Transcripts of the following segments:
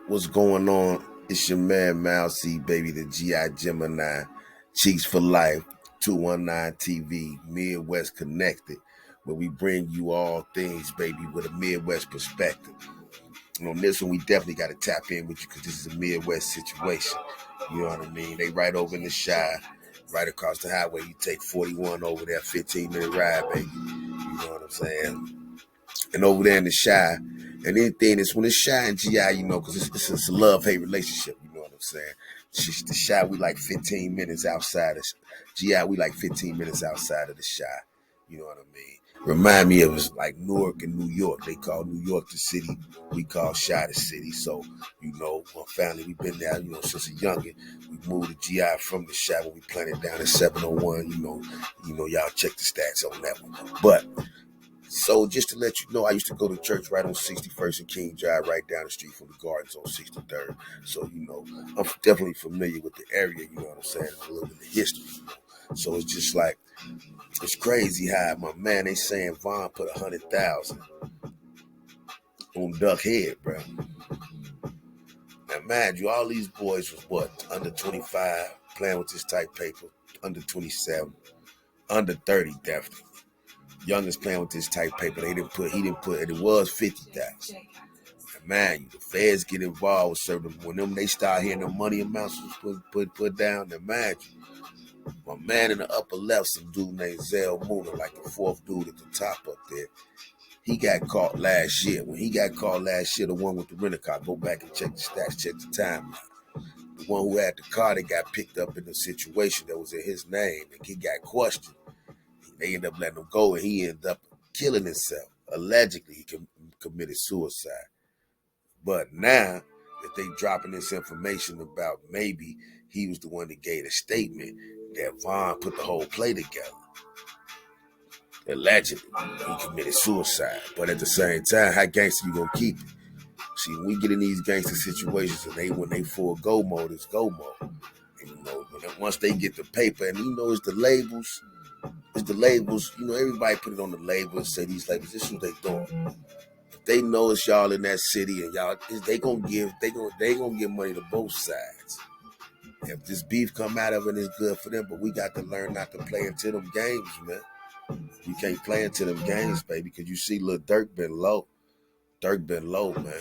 What's going on? It's your man Mousy, baby, the GI Gemini, Cheeks for Life, 219 TV, Midwest Connected, where we bring you all things, baby, with a Midwest perspective. And on this one, we definitely got to tap in with you because this is a Midwest situation. You know what I mean? They right over in the Shy, right across the highway. You take 41 over there, 15-minute ride, baby. You know what I'm saying? And over there in the Shy, and anything that's when it's Shy and GI, you know, because it's a love-hate relationship, you know what I'm saying? The Shy, we like 15 minutes outside of GI, we like 15 minutes outside of the Shy, you know what I mean? Remind me of it's like Newark and New York. They call New York the city, we call Shy the city. So, you know, my family, we've been there, you know, since a youngin'. We moved to GI from the Shy when we planted down at 701, you know, y'all check the stats on that one. But so just to let you know, I used to go to church right on 61st and King Drive, right down the street from the Gardens on 63rd. So, you know, I'm definitely familiar with the area, you know what I'm saying, a little bit of history, you know. So it's just like, it's crazy how my man, they saying Vaughn put 100,000 on Duck Head, bro. Now, mind you, all these boys was what, under 25, playing with this type paper, under 27, under 30, definitely. Youngest playing with this type paper, he didn't put, and it was 50,000. And man, the feds get involved with certain, when they start hearing the money amounts was put down, then mind you, my man in the upper left, some dude named Zell Mooner, like the fourth dude at the top up there, he got caught last year. When he got caught last year, the one with the rental car, go back and check the stats, check the time. The one who had the car that got picked up in the situation that was in his name, and he got questioned. They ended up letting him go, and he ended up killing himself. Allegedly, he committed suicide. But now that they dropping this information about maybe he was the one that gave a statement that Vaughn put the whole play together. Allegedly, he committed suicide. But at the same time, how gangster you gonna keep it? See, when we get in these gangster situations, and when they full go mode, it's go mode. And, you know, once they get the paper, and you know, it's the labels. You know, everybody put it on the label and say these labels, this is what they doing. If they know it's y'all in that city and y'all, they gonna give money to both sides. If this beef come out of it, it's good for them, but we got to learn not to play into them games, man. You can't play into them games, baby, because you see Lil Durk been low. Man.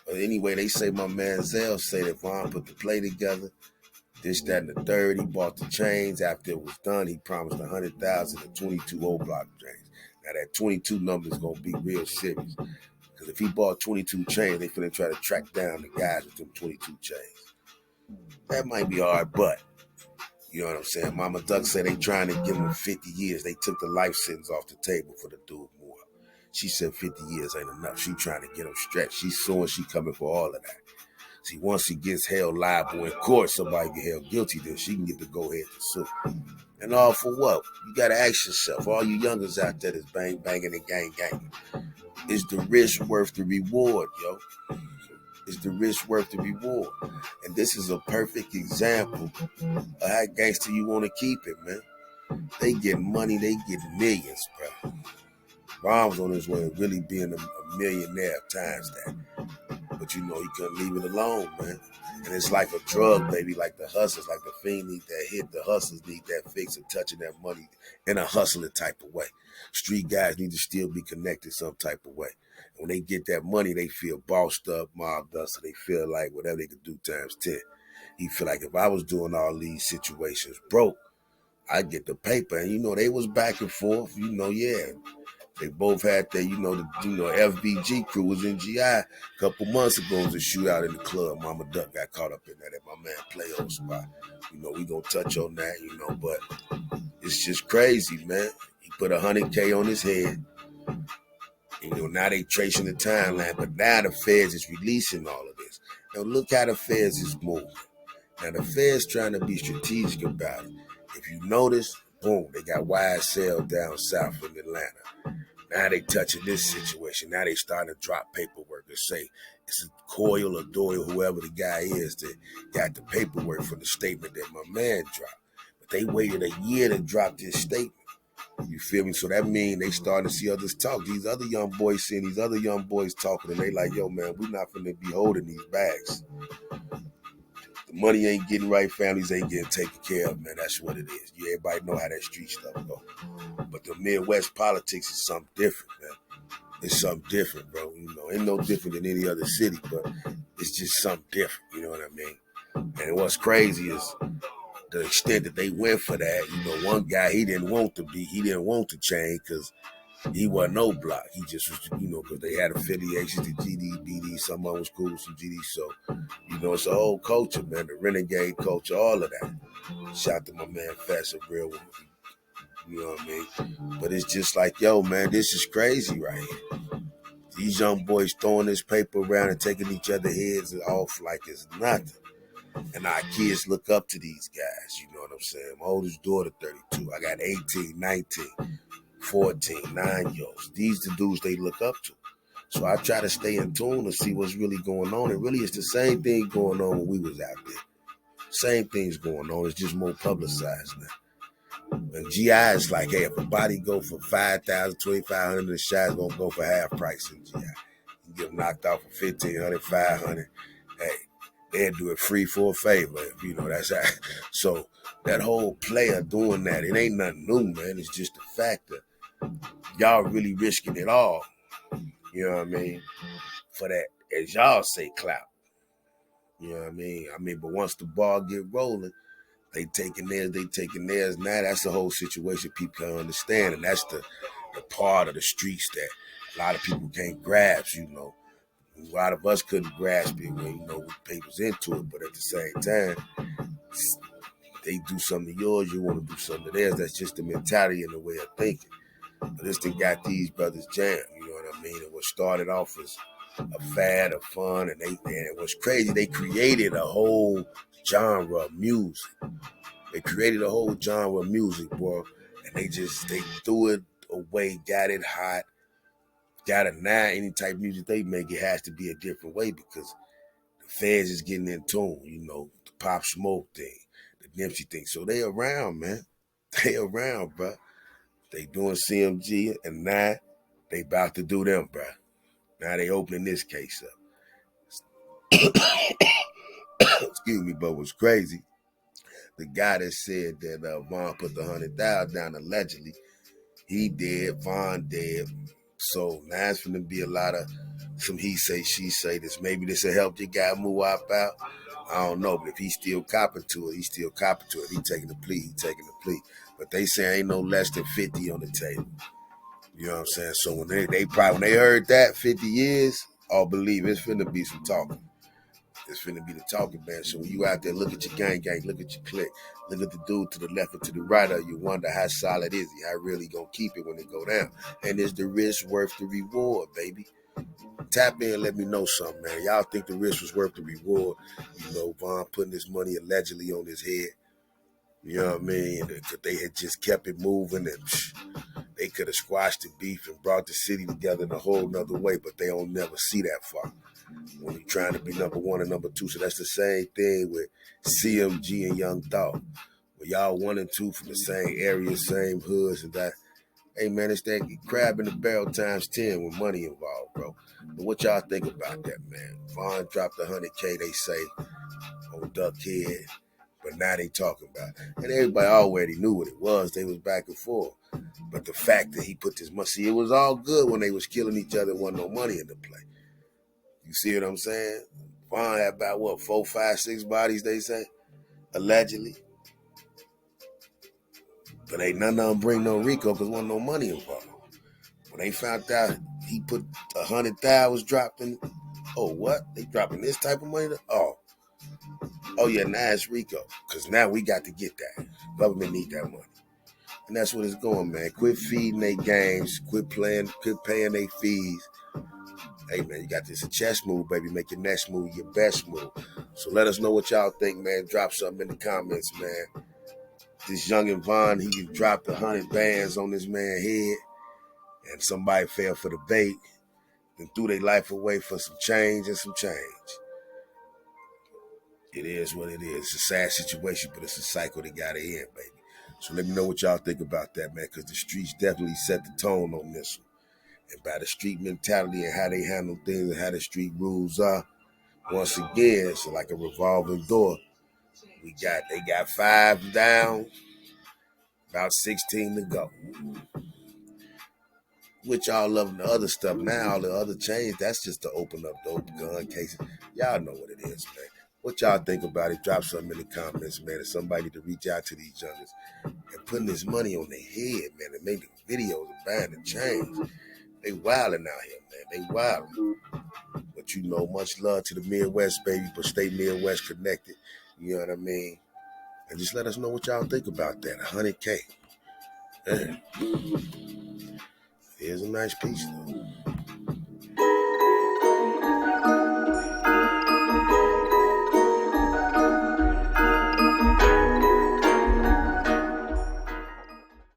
But anyway, they say my man Zell say that Vaughn put the play together. This, that, and the third. He bought the chains. After it was done, he promised 100,000 and 22 old block chains. Now that 22 number is gonna be real serious. Because if he bought 22 chains, they finna try to track down the guys with them 22 chains. That might be hard, but you know what I'm saying? Mama Duck said they trying to give him 50 years. They took the life sentence off the table for the dude more. She said 50 years ain't enough. She trying to get him stretched. She's suing, she coming for all of that. See, once he gets held liable in court, somebody get held guilty, then she can get to go ahead to sue. And all for what? You got to ask yourself, all you youngers out there that's bang banging and gang ganging, is the risk worth the reward, yo? Is the risk worth the reward? And this is a perfect example of how gangster you want to keep it, man. They get money, they get millions, bro. Ron on his way of really being a millionaire times that. But you know, he couldn't leave it alone, man. And it's like a drug, baby, like the hustlers, like the fiend need that hit, the hustlers need that fix of touching that money in a hustling type of way. Street guys need to still be connected some type of way. And when they get that money, they feel bossed up, mobbed up, so they feel like whatever they could do times 10. He feel like if I was doing all these situations broke, I'd get the paper. And, you know, they was back and forth, you know, yeah. They both had that, FBG crew was in GI a couple months ago. It was a shootout in the club. Mama Duck got caught up in that at my man Playoff spot. You know, we gonna touch on that, you know, but it's just crazy, man. He put 100K on his head. And, you know, now they tracing the timeline, but now the feds is releasing all of this. Now look how the feds is moving. Now the feds trying to be strategic about it. If you notice, boom, they got YSL down south in Atlanta. Now they touching this situation. Now they starting to drop paperwork and say it's a Coyle or Doyle, whoever the guy is that got the paperwork for the statement that my man dropped. But they waited a year to drop this statement. You feel me? So that mean they starting to see others talk. These other young boys seeing these other young boys talking, and they like, yo, man, we not finna be holding these bags. The money ain't getting right, families ain't getting taken care of, man. That's what it is. Everybody know how that street stuff go. But the Midwest politics is something different, man. It's something different, bro. Ain't no different than any other city, but it's just something different. You know what I mean? And what's crazy is the extent that they went for that. One guy, he didn't want to change because he wasn't no block. He just was, because they had affiliations to GD, BD, some of them was cool with some GD. So, it's a whole culture, man, the renegade culture, all of that. Shout out to my man Fast and Real with me. You know what I mean? But it's just like, yo, man, this is crazy right here. These young boys throwing this paper around and taking each other's heads off like it's nothing. And our kids look up to these guys, you know what I'm saying? My oldest daughter, 32. I got 18, 19, 14, 9-year-olds. These the dudes they look up to. So I try to stay in tune to see what's really going on. And really, it's the same thing going on when we was out there. Same things going on. It's just more publicized now. And GI is like, hey, if a body go for $5,000, $2,500, the shot's going to go for half price in GI. You get them knocked off for $1,500, $500. Hey, they'll do it free for a favor. That's how. So that whole player doing that, it ain't nothing new, man. It's just the fact that y'all really risking it all. You know what I mean? For that, as y'all say, clout. You know what I mean? But once the ball get rolling, they taking theirs. Now that's the whole situation people can't understand. And that's the part of the streets that a lot of people can't grasp, A lot of us couldn't grasp it when, we was into it. But at the same time, they do something to yours, you want to do something to theirs. That's just the mentality and the way of thinking. But this thing got these brothers jammed, you know what I mean? And what started off as a fad of fun, and it was crazy. They created a whole genre of music. They created a whole genre of music, boy. And they threw it away, got it hot. Got it now. Any type of music they make, it has to be a different way because the feds is getting in tune, the Pop Smoke thing, the Nipsey thing. So they around, man. They around, bro. They doing CMG, and now they about to do them, bro. Now they opening this case up. Excuse me, but what's crazy, the guy that said that Vaughn put the $100,000 down allegedly, he dead, Vaughn dead. So now it's gonna be a lot of some he say, she say. Maybe this will help your guy move out. I don't know, but if he's still copping to it, he's still copping to it. He taking the plea. But they say ain't no less than 50 on the table. You know what I'm saying? So when they heard that 50 years, I'll believe it's finna be some talking. It's finna be the talking, man. So when you out there, look at your gang, look at your clique, look at the dude to the left and to the right of you, wonder how solid is he? How really gonna keep it when it go down? And is the risk worth the reward, baby? Tap in and let me know something, man. Y'all think the risk was worth the reward? Vaughn putting his money allegedly on his head. You know what I mean? Because they had just kept it moving and they could have squashed the beef and brought the city together in a whole nother way, but they don't never see that far when you're trying to be number one and number two. So that's the same thing with CMG and Young Thought. When y'all 1 and 2 from the same area, same hoods and that. Hey, man, it's that crab in the barrel times 10 with money involved, bro. But what y'all think about that, man? Vaughn dropped $100K, they say, on Duckhead. But now they talking about it. And everybody already knew what it was. They was back and forth. But the fact that he put this money, see, it was all good when they was killing each other. There wasn't no money in the play. You see what I'm saying? Vaughn had about, 4, 5, 6 bodies, they say, allegedly. But ain't none of them bring no RICO because wasn't no money involved. When they found out he put $100,000 was dropped in, oh, what? They dropping this type of money? Oh yeah, now it's RICO. Because now we got to get that. Government need that money. And that's what it's going, man. Quit feeding their games. Quit paying their fees. Hey, man, you got this a chess move, baby. Make your next move your best move. So let us know what y'all think, man. Drop something in the comments, man. This youngin' Vaughn, he dropped 100 bands on this man's head, and somebody fell for the bait and threw their life away for some change and some change. It is what it is. It's a sad situation, but it's a cycle that got to end, baby. So let me know what y'all think about that, man, because the streets definitely set the tone on this one. And by the street mentality and how they handle things and how the street rules are, once again, it's like a revolving door. They got 5 down, about 16 to go. With y'all loving the other stuff now, all the other chains, that's just to open up dope gun cases. Y'all know what it is, man. What y'all think about it? Drop something in the comments, man. If somebody need to reach out to these youngers and putting this money on their head, man, and making videos and buying the chains. They wilding out here, man. They wilding. But you know, much love to the Midwest, baby. But stay Midwest connected. You know what I mean? And just let us know what y'all think about that. 100K. Man. Here's a nice piece, though.